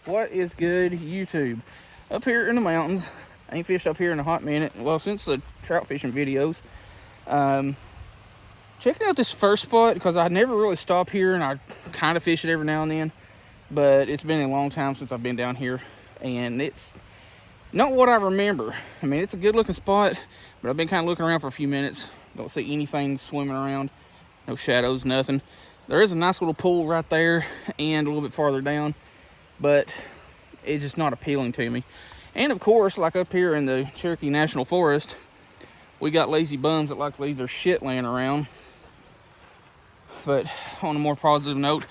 What is good, YouTube? Up here in the mountains. I ain't fished up here in a hot minute. Well, since the trout fishing videos. Checking out this first spot because I never really stop here, and I kind of fish it every now and then. But it's been a long time since I've been down here, and it's not what I remember. I mean, it's a good looking spot, but I've been kind of looking around for a few minutes. Don't see anything swimming around. No shadows, nothing. There is a nice little pool right there and a little bit farther down, but it's just not appealing to me. And of course, like up here in the Cherokee National Forest, we got lazy bums that like to leave their shit laying around. But on a more positive note,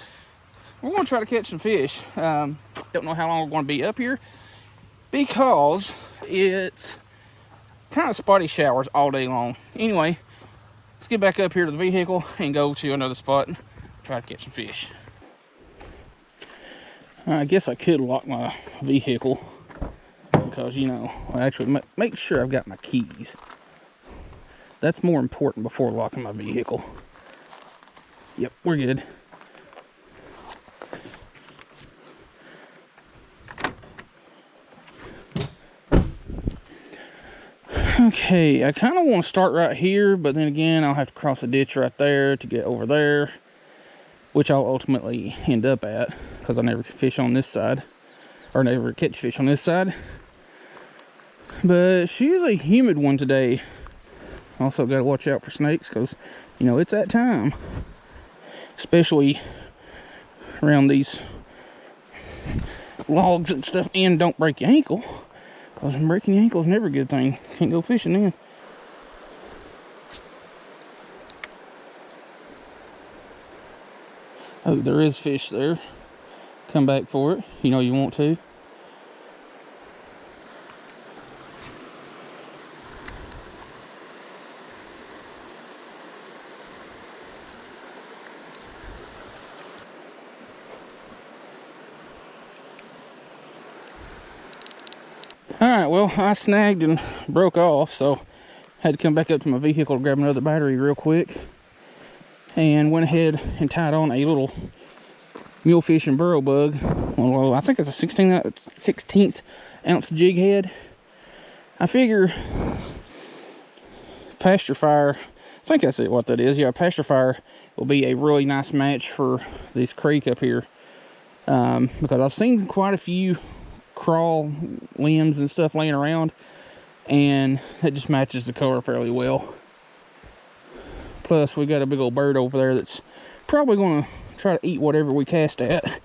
we're going to try to catch some fish. Don't know how long we're going to be up here because it's kind of spotty showers all day long. Anyway, let's get back up here to the vehicle and go to another spot and try to catch some fish. I guess I could lock my vehicle because, you know, I actually make sure I've got my keys. That's more important before locking my vehicle. Yep, we're good. Okay, I kind of want to start right here, but then again, I'll have to cross a ditch right there to get over there, which I'll ultimately end up at because I never fish on this side, or never catch fish on this side. But she's a humid one today. Also got to watch out for snakes because, you know, it's that time, especially around these logs and stuff. And don't break your ankle, because breaking your ankle is never a good thing. Can't go fishing then. Oh, there is fish there. Come back for it. You know you want to. Alright, well, I snagged and broke off, so had to come back up to my vehicle to grab another battery real quick. And went ahead and tied on a little mule fish and burrow bug. Well, I think it's a 16th ounce jig head. I figure pasture fire, I think that's what that is. Yeah, pasture fire will be a really nice match for this creek up here. Because I've seen quite a few crawl limbs and stuff laying around, and it just matches the color fairly well. Plus we got a big old bird over there that's probably going to try to eat whatever we cast at.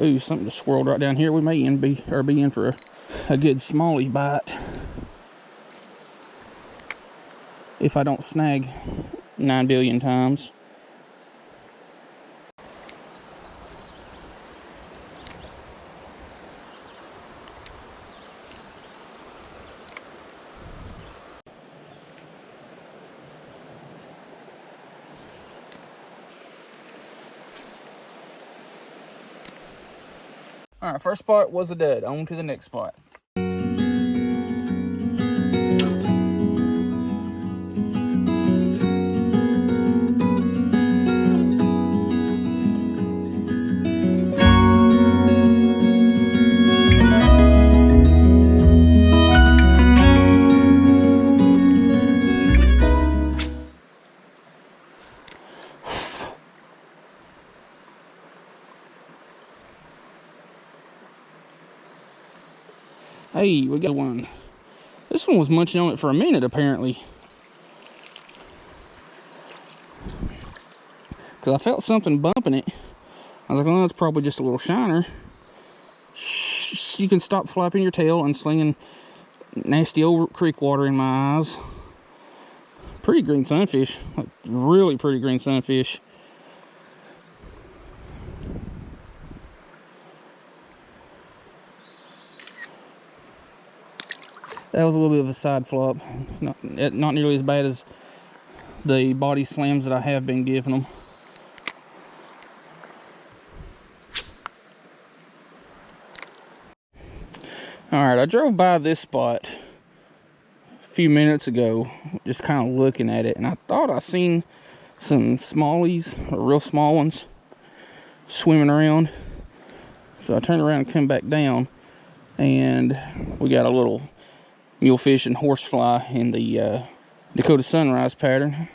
Ooh, something just swirled right down here. We may be in for a good smallie bite if I don't snag 9 billion times. Alright, first spot was a dud. On to the next spot. Hey, we got one. This one was munching on it for a minute, apparently. Because I felt something bumping it. I was like, well, it's probably just a little shiner. You can stop flapping your tail and slinging nasty old creek water in my eyes. Pretty green sunfish. Like, really pretty green sunfish. That was a little bit of a side flop. Not nearly as bad as the body slams that I have been giving them. Alright, I drove by this spot a few minutes ago, just kind of looking at it, and I thought I seen some smallies, or real small ones, swimming around. So I turned around and come back down, and we got a little mulefish and horsefly in the Dakota Sunrise pattern,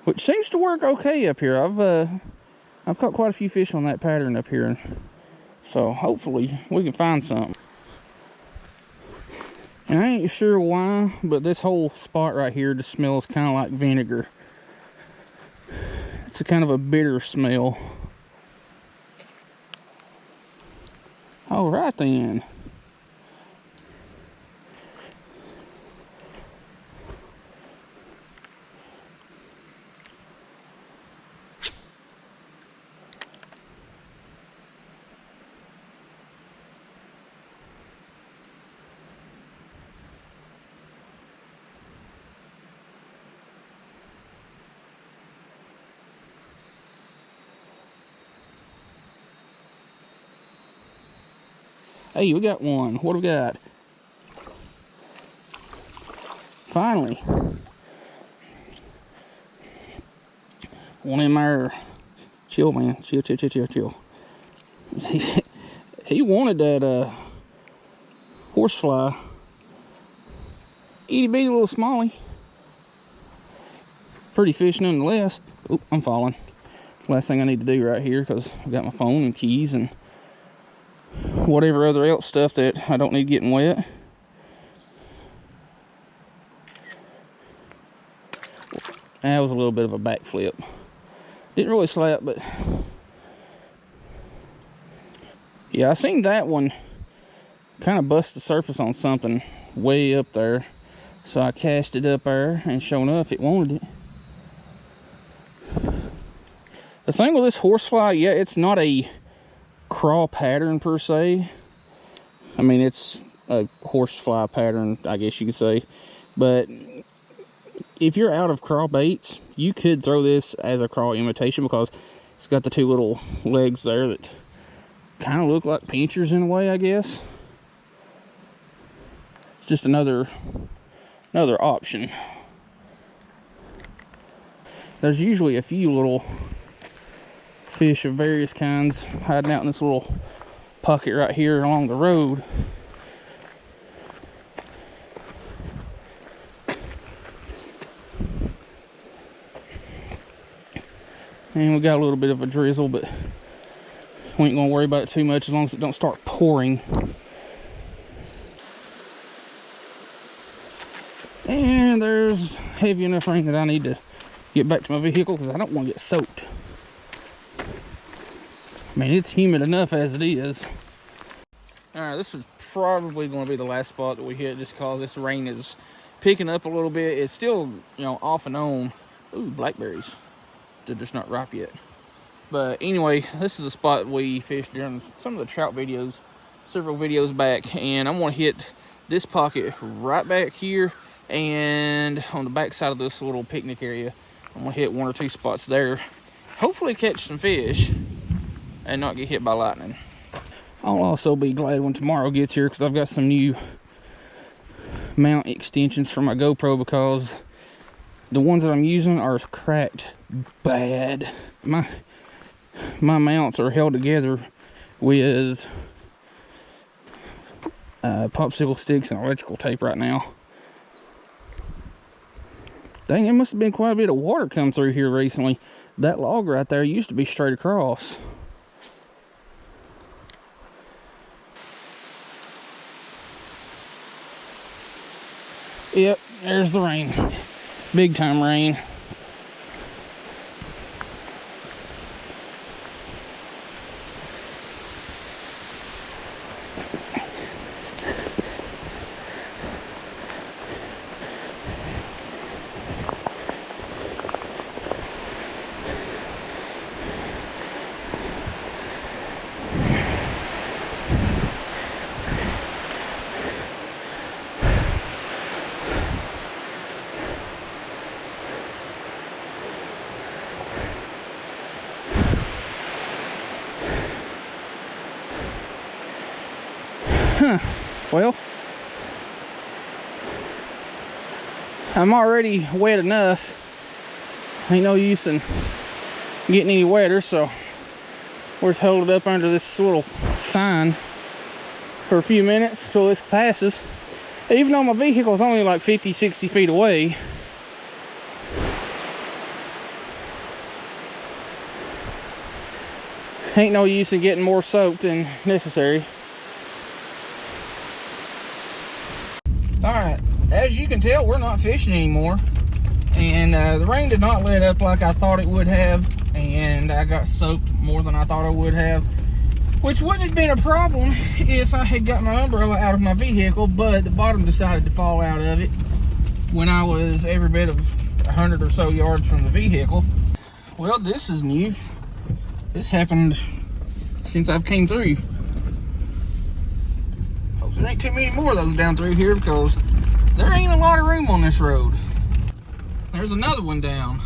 which seems to work okay up here. I've caught quite a few fish on that pattern up here, so hopefully we can find something. And I ain't sure why, but this whole spot right here just smells kind of like vinegar. It's a kind of a bitter smell. All right then. Hey, we got one. What do we got? Finally. One in there. Chill, man. Chill, chill, chill, chill, chill. He wanted that horsefly. Itty bitty little smallie. Pretty fish nonetheless. Oop, I'm falling. It's the last thing I need to do right here because I got my phone and keys and whatever other else stuff that I don't need getting wet. That was a little bit of a backflip. Didn't really slap, but yeah, I seen that one kind of bust the surface on something way up there. So I cast it up there, and sure enough, it wanted it. The thing with this horsefly, yeah, it's not a crawl pattern per se. I mean, it's a horsefly pattern, I guess you could say. But if you're out of crawl baits, you could throw this as a crawl imitation because it's got the two little legs there that kind of look like pinchers in a way, I guess. It's just another option. There's usually a few little fish of various kinds hiding out in this little pocket right here along the road. And we got a little bit of a drizzle, but we ain't gonna worry about it too much as long as it don't start pouring. And there's heavy enough rain that I need to get back to my vehicle because I don't want to get soaked. I mean, it's humid enough as it is. Alright, this is probably going to be the last spot that we hit just because this rain is picking up a little bit. It's still, you know, off and on. Ooh, blackberries. They're just not ripe yet. But anyway, this is a spot we fished during some of the trout videos, several videos back. And I'm going to hit this pocket right back here and on the back side of this little picnic area. I'm going to hit one or two spots there. Hopefully catch some fish and not get hit by lightning. I'll also be glad when tomorrow gets here because I've got some new mount extensions for my GoPro because the ones that I'm using are cracked bad. My mounts are held together with popsicle sticks and electrical tape right now. Dang, it must have been quite a bit of water come through here recently. That log right there used to be straight across. Yep, there's the rain. Big time rain. Well, I'm already wet enough. Ain't no use in getting any wetter, so we're just holding it up under this little sign for a few minutes till this passes. Even though my vehicle is only like 50, 60 feet away. Ain't no use in getting more soaked than necessary. Alright, as you can tell, we're not fishing anymore. And the rain did not let up like I thought it would have. And I got soaked more than I thought I would have. Which wouldn't have been a problem if I had got my umbrella out of my vehicle, but the bottom decided to fall out of it when I was every bit of 100 or so yards from the vehicle. Well, this is new. This happened since I've came through. Hope there ain't too many more of those down through here because there ain't a lot of room on this road. There's another one down.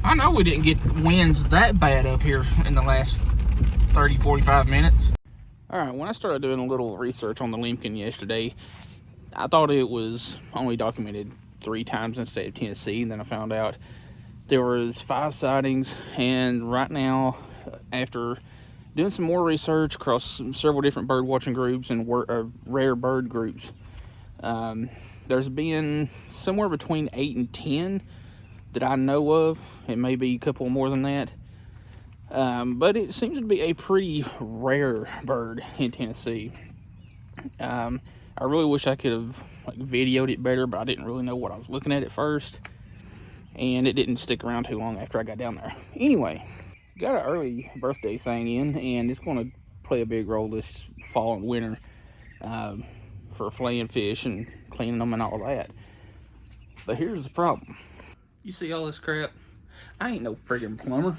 I know we didn't get winds that bad up here in the last 30, 45 minutes. All right, when I started doing a little research on the Lemkin yesterday, I thought it was only documented 3 times in the state of Tennessee, and then I found out there was 5 sightings, and right now, after doing some more research across several different bird watching groups and rare bird groups, there's been somewhere between 8 and 10 that I know of. It may be a couple more than that. But it seems to be a pretty rare bird in Tennessee. I really wish I could have videoed it better, but I didn't really know what I was looking at first. And it didn't stick around too long after I got down there. Anyway, got an early birthday sang in, and it's going to play a big role this fall and winter for filleting fish and cleaning them and all that. But here's the problem. You see all this crap? I ain't no friggin' plumber.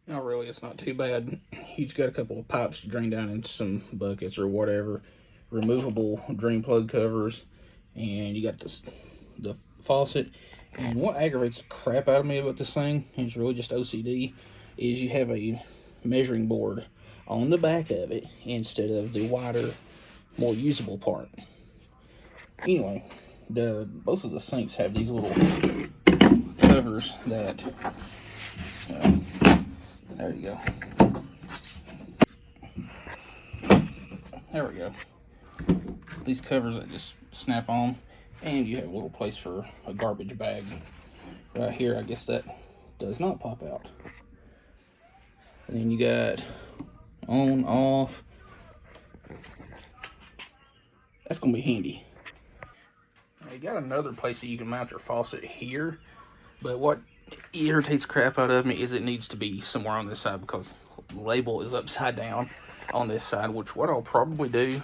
No, really, it's not too bad. You just got a couple of pipes to drain down into some buckets or whatever. Removable drain plug covers. And you got the faucet. And what aggravates the crap out of me about this thing, and it's really just OCD, is you have a measuring board on the back of it instead of the wider, more usable part. Anyway, both of the sinks have these little covers that... there you go. There we go. These covers that just snap on, and you have a little place for a garbage bag. Right here, I guess that does not pop out. And then you got on, off. That's gonna be handy. Now you got another place that you can mount your faucet here, but what irritates crap out of me is it needs to be somewhere on this side because the label is upside down on this side, which what I'll probably do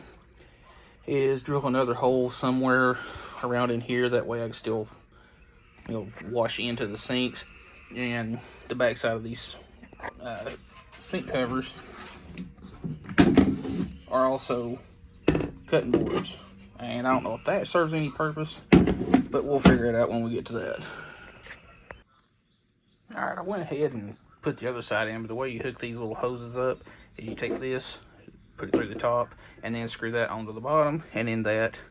is drill another hole somewhere around in here. That way I can still, wash into the sinks. And the back side of these sink covers are also cutting boards. And I don't know if that serves any purpose, but we'll figure it out when we get to that. Alright, I went ahead and put the other side in, but the way you hook these little hoses up is you take this, put it through the top, and then screw that onto the bottom, and then that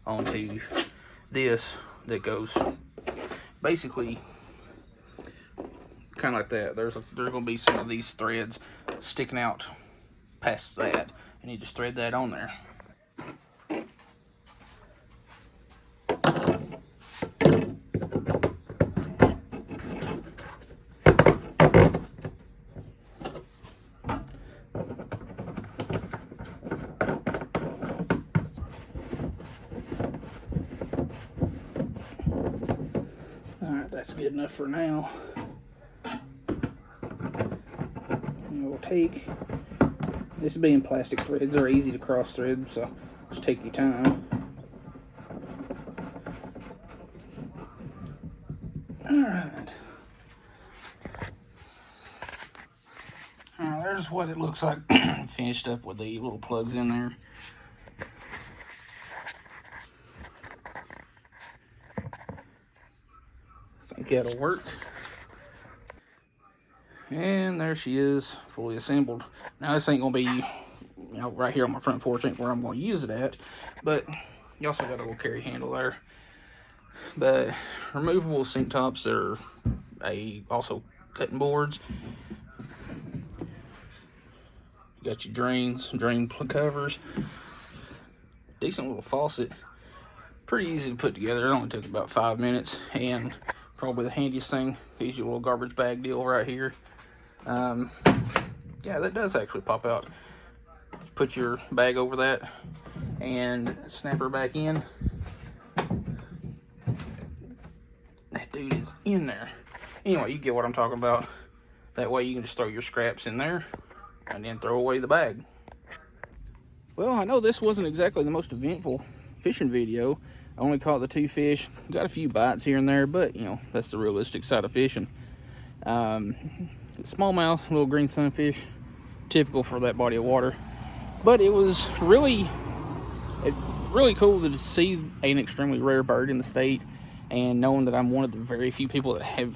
onto this that goes basically kind of like that. There's going to be some of these threads sticking out past that, and you just thread that on there. That's good enough for now. And we'll take, this being plastic threads, are easy to cross thread, so just take your time. Alright. Now there's what it looks like finished up with the little plugs in there. I think that'll work. And there she is, fully assembled. Now this ain't gonna be, right here on my front porch ain't where I'm gonna use it at, but you also got a little carry handle there. But removable sink tops are also cutting boards. You got your drain covers. Decent little faucet. Pretty easy to put together. It only took about 5 minutes. And probably the handiest thing is your little garbage bag deal right here. Yeah, that does actually pop out. Just put your bag over that and snap her back in. That dude is in there. Anyway, you get what I'm talking about. That way you can just throw your scraps in there and then throw away the bag. Well, I know this wasn't exactly the most eventful fishing video. I only caught the 2 fish. Got a few bites here and there, but you know, that's the realistic side of fishing. Smallmouth, little green sunfish, typical for that body of water. But it was really cool to see an extremely rare bird in the state, and knowing that I'm one of the very few people that have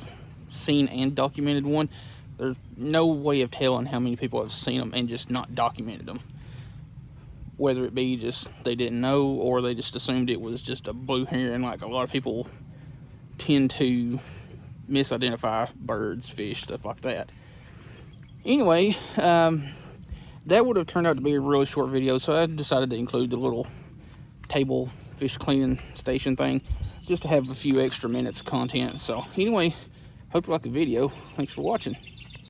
seen and documented one. There's no way of telling how many people have seen them and just not documented them. Whether it be just they didn't know, or they just assumed it was just a blue heron, like a lot of people tend to misidentify birds, fish, stuff like that. Anyway, that would have turned out to be a really short video, so I decided to include the little table fish cleaning station thing, just to have a few extra minutes of content. So anyway, hope you like the video. Thanks for watching.